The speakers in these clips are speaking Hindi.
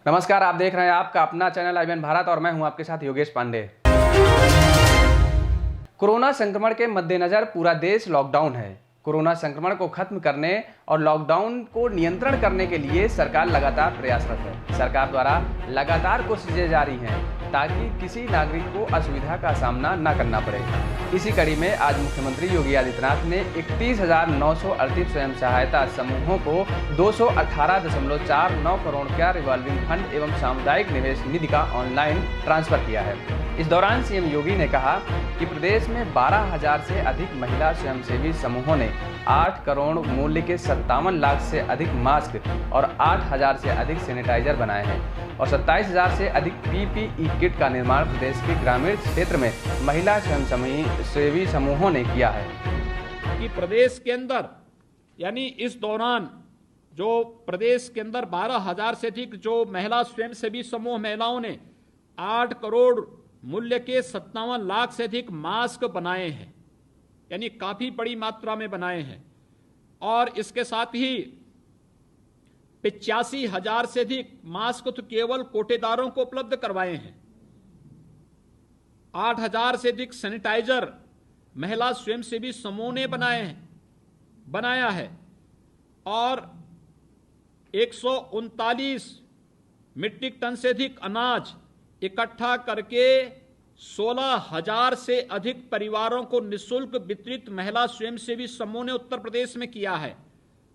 नमस्कार, आप देख रहे हैं आपका अपना चैनल IBN भारत और मैं हूं आपके साथ योगेश पांडे। कोरोना संक्रमण के मद्देनजर पूरा देश लॉकडाउन है। कोरोना संक्रमण को खत्म करने और लॉकडाउन को नियंत्रण करने के लिए सरकार लगातार प्रयासरत है। सरकार द्वारा लगातार कोशिशें जारी हैं ताकि किसी नागरिक को असुविधा का सामना न करना पड़े। इसी कड़ी में आज मुख्यमंत्री योगी आदित्यनाथ ने 31,938 स्वयं सहायता समूहों को 218.49 करोड़ का रिवॉल्विंग फंड एवं सामुदायिक निवेश निधि का ऑनलाइन ट्रांसफर किया है। इस दौरान सीएम योगी ने कहा कि प्रदेश में 12,000 से अधिक महिला स्वयंसेवी समूहों ने 8 करोड़ मूल्य के 57 लाख से अधिक मास्क और 8,000 से अधिक सैनिटाइजर बनाए हैं और 27,000 से अधिक PPE किट का निर्माण प्रदेश के ग्रामीण क्षेत्र में महिला स्वयंसेवी समूहों ने किया है। कि प्रदेश के अंदर यानी इस दौरान जो प्रदेश के अंदर 12,000 से अधिक जो महिला स्वयंसेवी समूह महिलाओं ने 8 करोड़ मूल्य के 57 लाख से अधिक मास्क बनाए हैं, यानी काफी बड़ी मात्रा में बनाए हैं। और इसके साथ ही 85,000 से अधिक मास्क तो केवल कोटेदारों को उपलब्ध करवाए हैं। 8,000 से अधिक सैनिटाइजर महिला स्वयंसेवी समूह ने बनाया है और 139 मीट्रिक टन से अधिक अनाज इकट्ठा करके 16,000 से अधिक परिवारों को निःशुल्क वितरित महिला स्वयंसेवी समूह ने उत्तर प्रदेश में किया है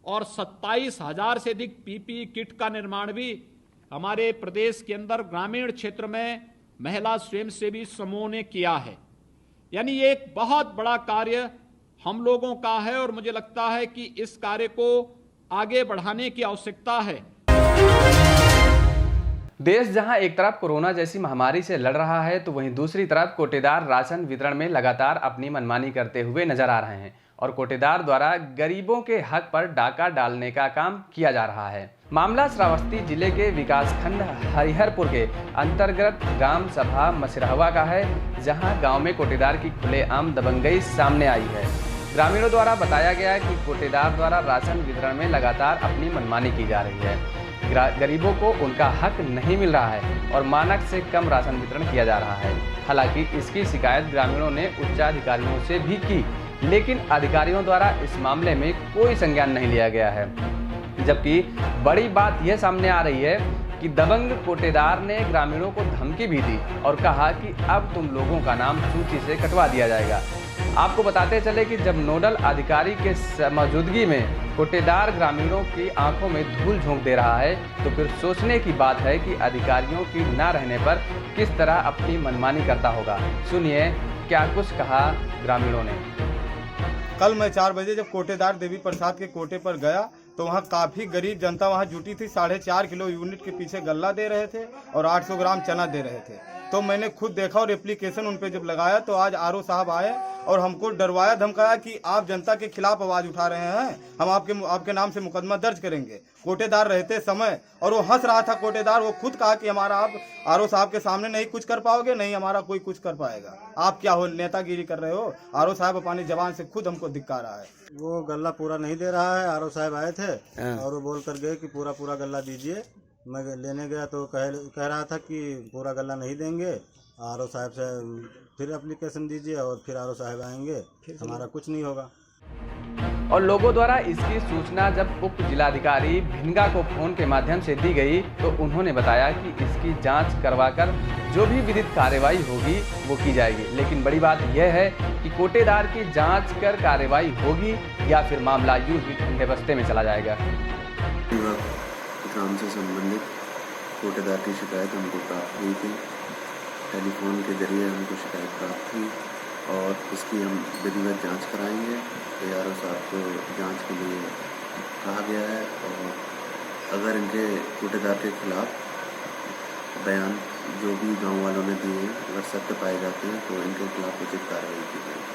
और 27,000 से अधिक PPE किट का निर्माण भी हमारे प्रदेश के अंदर ग्रामीण क्षेत्र में महिला स्वयंसेवी समूह ने किया है। यानी ये एक बहुत बड़ा कार्य हम लोगों का है और मुझे लगता है कि इस कार्य को आगे बढ़ाने की आवश्यकता है। देश जहां एक तरफ कोरोना जैसी महामारी से लड़ रहा है तो वहीं दूसरी तरफ कोटेदार राशन वितरण में लगातार अपनी मनमानी करते हुए नजर आ रहे हैं और कोटेदार द्वारा गरीबों के हक पर डाका डालने का काम किया जा रहा है। मामला श्रावस्ती जिले के विकासखंड हरिहरपुर के अंतर्गत ग्राम सभा मसिरहवा का है, जहां गांव में कोटेदार की खुलेआम दबंगई सामने आई है। ग्रामीणों द्वारा बताया गया कि कोटेदार द्वारा राशन वितरण में लगातार अपनी मनमानी की जा रही है। गरीबों को उनका हक नहीं मिल रहा है और मानक से कम राशन वितरण किया जा रहा है। हालांकि इसकी शिकायत ग्रामीणों ने उच्चाधिकारियों से भी की, लेकिन अधिकारियों द्वारा इस मामले में कोई संज्ञान नहीं लिया गया है। जबकि बड़ी बात यह सामने आ रही है कि दबंग कोटेदार ने ग्रामीणों को धमकी भी दी और कहा कि अब तुम लोगों का नाम सूची से कटवा दिया जाएगा। आपको बताते चले कि जब नोडल अधिकारी के मौजूदगी में कोटेदार ग्रामीणों की आंखों में धूल झोंक दे रहा है तो फिर सोचने की बात है कि अधिकारियों की न रहने पर किस तरह अपनी मनमानी करता होगा। सुनिए क्या कुछ कहा ग्रामीणों ने। कल मैं 4 बजे जब कोटेदार देवी प्रसाद के कोटे पर गया तो वहाँ काफ़ी गरीब जनता वहाँ जुटी थी। 4.5 किलो यूनिट के पीछे गल्ला दे रहे थे और 800 ग्राम चना दे रहे थे। तो मैंने खुद देखा और एप्लीकेशन उन पे जब लगाया तो आज RO साहब आए और हमको डरवाया धमकाया कि आप जनता के खिलाफ आवाज़ उठा रहे हैं, हम आपके नाम से मुकदमा दर्ज करेंगे। कोटेदार रहते समय और वो हंस रहा था कोटेदार। वो खुद कहा कि हमारा आप RO साहब के सामने नहीं कुछ कर पाओगे, नहीं हमारा कोई कुछ कर पाएगा। आप क्या हो, नेतागिरी कर रहे हो। RO साहब अपनी जबान से खुद हमको धिक्कार रहा है। वो गल्ला पूरा नहीं दे रहा है। RO साहब आए थे और वो बोल कर गए कि पूरा गल्ला दीजिए। मैं लेने गया तो कह रहा था कि पूरा गल्ला नहीं देंगे, RO साहब से फिर एप्लीकेशन दीजिए और फिर RO साहब आएंगे, हमारा कुछ नहीं होगा। और लोगों द्वारा इसकी सूचना जब उप जिलाधिकारी भिनगा को फोन के माध्यम से दी गई तो उन्होंने बताया कि इसकी जांच करवाकर जो भी विधिक कार्रवाई होगी वो की जाएगी। लेकिन बड़ी बात यह है कि कोटेदार की जांच कर कार्रवाई होगी या फिर मामला यूं ही ठंडे बस्ते में चला जाएगा। काम से संबंधित कोटेदार की शिकायत हमको प्राप्त हुई थी। टेलीफोन के जरिए हमको शिकायत प्राप्त हुई और इसकी हम विधिवत जांच कराएंगे। ARO साहब को जांच के लिए कहा गया है और अगर इनके कोटेदार के खिलाफ बयान जो भी गांव वालों ने दिए हैं अगर सत्य पाए जाते हैं तो इनके खिलाफ उचित कार्रवाई की जाएगी।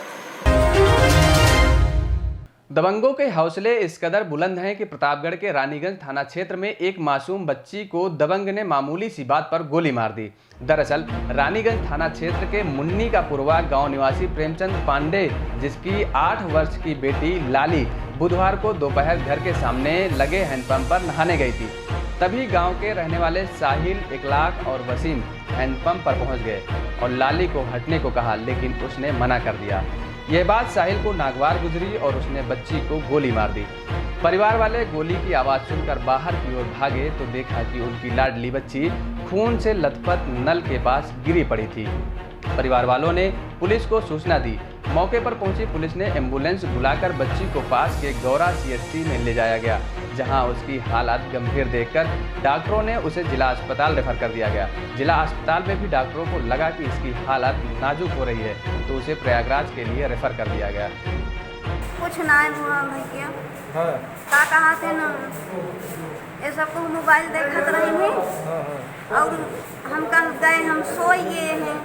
दबंगों के हौसले इस कदर बुलंद हैं कि प्रतापगढ़ के रानीगंज थाना क्षेत्र में एक मासूम बच्ची को दबंग ने मामूली सी बात पर गोली मार दी। दरअसल रानीगंज थाना क्षेत्र के मुन्नी का पुरवा गांव निवासी प्रेमचंद पांडे, जिसकी 8 वर्ष की बेटी लाली बुधवार को दोपहर घर के सामने लगे हैंडपंप पर नहाने गई थी। तभी गांव के रहने वाले साहिल, इकलाक और वसीम हैंडपंप पर पहुंच गए और लाली को हटने को कहा, लेकिन उसने मना कर दिया। यह बात साहिल को नागवार गुजरी और उसने बच्ची को गोली मार दी। परिवार वाले गोली की आवाज़ सुनकर बाहर की ओर भागे तो देखा कि उनकी लाडली बच्ची खून से लथपथ नल के पास गिरी पड़ी थी। परिवार वालों ने पुलिस को सूचना दी। मौके पर पहुंची पुलिस ने एम्बुलेंस बुलाकर बच्ची को पास के गौरा CHC में ले जाया गया, जहां उसकी हालत गंभीर देखकर डॉक्टरों ने उसे जिला अस्पताल रेफर कर दिया गया। जिला अस्पताल में भी डॉक्टरों को लगा कि इसकी हालत नाजुक हो रही है तो उसे प्रयागराज के लिए रेफर कर दिया गया। कुछ ना हुआ भैया, का कहा थे ना ये सबको मोबाइल देखत रही है और हम कल गए, हम सोई गए हैं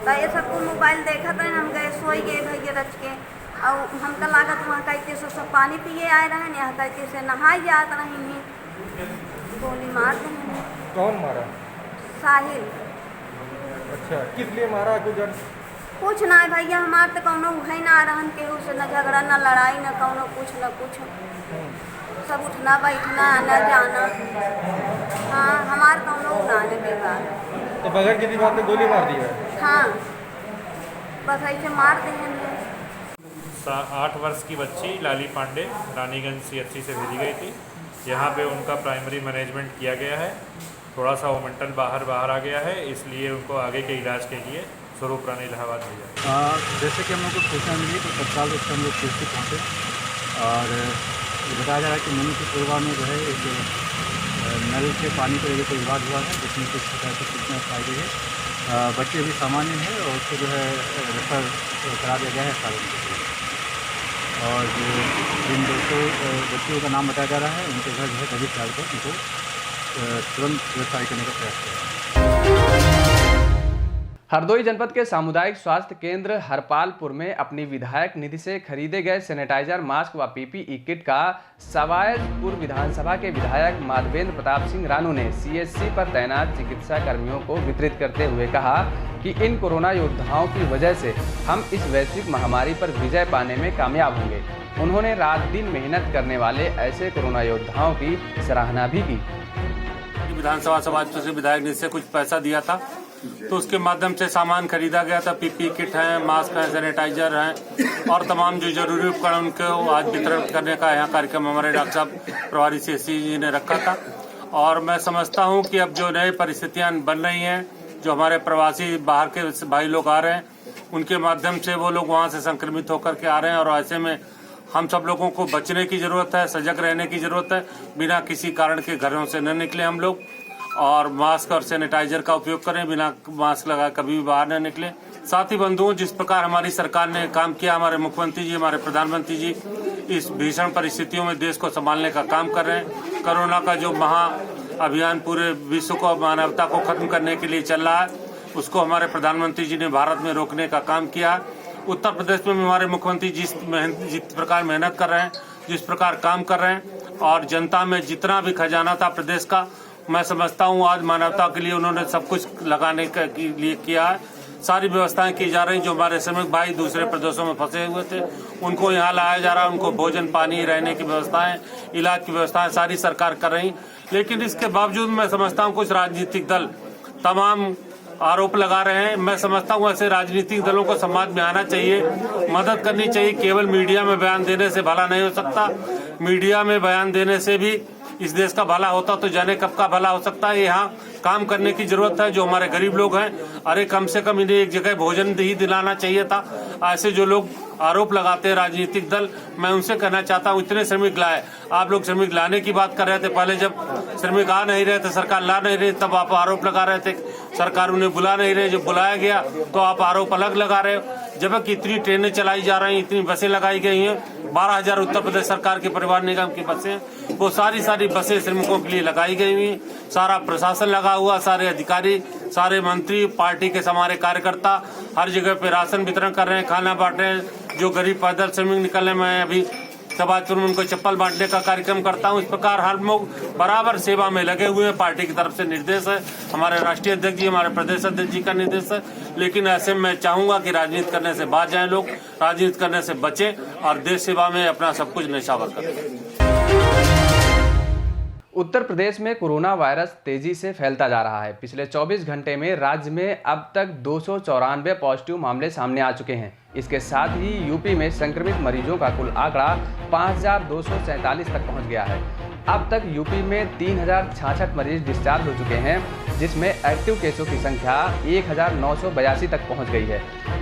तो ये सबको मोबाइल देखत रहे, हम गए सोई गए भैया रच के। और हमका लागत वहाँ कहते से सब पानी पिए आए रहे, यहाँ कहते से नहाए जात रही हैं, गोली मार दें। कौन मारा? साहिल। अच्छा, किस लिए मारा? कुछ ना भैया, हमारे तो कौनो है ना रहन केहू से, न झगड़ा न लड़ाई न कौनो कुछ न कुछ, सब उठना बैठना न जाना। हाँ, हमारे कौनो उड़ाने के बाद तो बगैर किसी बात में गोली मार दी है? हाँ, बस ऐसे मार देंगे। 8 वर्ष की बच्ची लाली पांडे रानीगंज CHC से भेजी गई थी। यहाँ पे उनका प्राइमरी मैनेजमेंट किया गया है। थोड़ा सा वो मेंटल बाहर आ गया है, इसलिए उनको आगे के इलाज के लिए स्वरूप रानी इलाहाबाद भेजा। जैसे कि हम लोग को सूचना मिली तो तत्काल उस हम लोग CHC पहुँचे और बताया जा रहा है कि मनु के परिवार में जो है एक नल के पानी को लेकर विवाद हुआ है, जिसमें कुछ प्रकार की सूचना पाई गई है। बच्चे अभी सामान्य है और उसको जो है रेफर करा दिया गया है सारे। और जो जिन बच्चों का नाम बताया जा रहा है उनके घर जो है तभी ख्याल कर उनको तुरंत गिरफ्तार करने का प्रयास किया। हरदोई जनपद के सामुदायिक स्वास्थ्य केंद्र हरपालपुर में अपनी विधायक निधि से खरीदे गए सैनिटाइजर, मास्क व PPE किट का सवायदपुर विधानसभा के विधायक माधवेंद्र प्रताप सिंह रानू ने CHC पर तैनात चिकित्सा कर्मियों को वितरित करते हुए कहा कि इन कोरोना योद्धाओं की वजह से हम इस वैश्विक महामारी पर विजय पाने में कामयाब होंगे। उन्होंने रात दिन मेहनत करने वाले ऐसे कोरोना योद्धाओं की सराहना भी की। विधानसभा सभापति से विधायक निधि से कुछ पैसा दिया था तो उसके माध्यम से सामान खरीदा गया था। PPE किट है, मास्क है, सैनिटाइजर है और तमाम जो जरूरी उपकरण उनको आज वितरण करने का यहाँ कार्यक्रम हमारे डॉक्टर साहब प्रभारी CHC जी ने रखा था। और मैं समझता हूँ कि अब जो नई परिस्थितियाँ बन रही हैं, जो हमारे प्रवासी बाहर के भाई लोग आ रहे हैं, उनके माध्यम से वो लोग वहाँ से संक्रमित होकर के आ रहे हैं और ऐसे में हम सब लोगों को बचने की जरूरत है, सजग रहने की जरूरत है। बिना किसी कारण के घरों से न निकले हम लोग और मास्क और सैनिटाइजर का उपयोग करें, बिना मास्क लगाए कभी भी बाहर न निकले। साथ ही बंधुओं, जिस प्रकार हमारी सरकार ने काम किया, हमारे मुख्यमंत्री जी, हमारे प्रधानमंत्री जी इस भीषण परिस्थितियों में देश को संभालने का काम कर रहे हैं। कोरोना का जो महा अभियान पूरे विश्व को, मानवता को खत्म करने के लिए चल रहा है, उसको हमारे प्रधानमंत्री जी ने भारत में रोकने का काम किया। उत्तर प्रदेश में हमारे मुख्यमंत्री जिस प्रकार मेहनत कर रहे हैं, जिस प्रकार काम कर रहे हैं और जनता में जितना भी खजाना था प्रदेश का, मैं समझता हूँ आज मानवता के लिए उन्होंने सब कुछ लगाने के लिए किया है। सारी व्यवस्थाएं की जा रही, जो हमारे श्रमिक भाई दूसरे प्रदेशों में फंसे हुए थे उनको यहाँ लाया जा रहा है, उनको भोजन पानी, रहने की व्यवस्थाएं, इलाज की व्यवस्थाएं सारी सरकार कर रही। लेकिन इसके बावजूद मैं समझता हूँ कुछ राजनीतिक दल तमाम आरोप लगा रहे हैं। मैं समझता हूँ ऐसे राजनीतिक दलों को समाज में आना चाहिए, मदद करनी चाहिए। केवल मीडिया में बयान देने से भला नहीं हो सकता। मीडिया में बयान देने से भी इस देश का भला होता तो जाने कब का भला हो सकता है। यहाँ काम करने की जरूरत है। जो हमारे गरीब लोग हैं, अरे कम से कम इन्हें एक जगह भोजन ही दिलाना चाहिए था। ऐसे जो लोग आरोप लगाते हैं राजनीतिक दल, मैं उनसे कहना चाहता हूँ इतने श्रमिक लाए। आप लोग श्रमिक लाने की बात कर रहे थे, पहले जब श्रमिक आ नहीं रहे थे, सरकार ला नहीं रही, तब आप आरोप लगा रहे थे सरकार उन्हें बुला नहीं रहे। जब बुलाया गया तो आप आरोप अलग लगा रहे हो। जबकि इतनी ट्रेनें चलाई जा रही हैं, इतनी बसें लगाई गई हैं, 12,000 उत्तर प्रदेश सरकार के परिवहन निगम की बसें, वो सारी बसें श्रमिकों के लिए लगाई गई हुई। सारा प्रशासन लगा हुआ, सारे अधिकारी, सारे मंत्री, पार्टी के हमारे कार्यकर्ता हर जगह पे राशन वितरण कर रहे हैं, खाना बांट रहे हैं। जो गरीब पैदल श्रमिक निकलने में अभी सभाचुर में उनको चप्पल बांटने का कार्यक्रम करता हूँ। इस प्रकार हर लोग बराबर सेवा में लगे हुए हैं। पार्टी की तरफ से निर्देश है, हमारे राष्ट्रीय अध्यक्ष जी, हमारे प्रदेश अध्यक्ष जी का निर्देश है। लेकिन ऐसे में मैं चाहूंगा कि राजनीति करने से बाज जाए लोग, राजनीति करने से बचे और देश सेवा में अपना सब कुछ न्यौछावर करें। उत्तर प्रदेश में कोरोना वायरस तेजी से फैलता जा रहा है। पिछले 24 घंटे में राज्य में अब तक 294 पॉजिटिव मामले सामने आ चुके हैं। इसके साथ ही यूपी में संक्रमित मरीजों का कुल आंकड़ा 5247 तक पहुंच गया है। अब तक यूपी में 3066 मरीज डिस्चार्ज हो चुके हैं, जिसमें एक्टिव केसों की संख्या 1982 तक पहुंच गई है।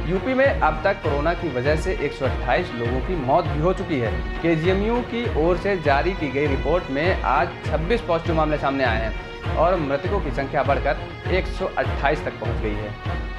यूपी में अब तक कोरोना की वजह से 128 लोगों की मौत भी हो चुकी है। केजीएमयू की ओर से जारी की गई रिपोर्ट में आज 26 पॉजिटिव मामले सामने आए हैं और मृतकों की संख्या बढ़कर 128 तक पहुंच गई है।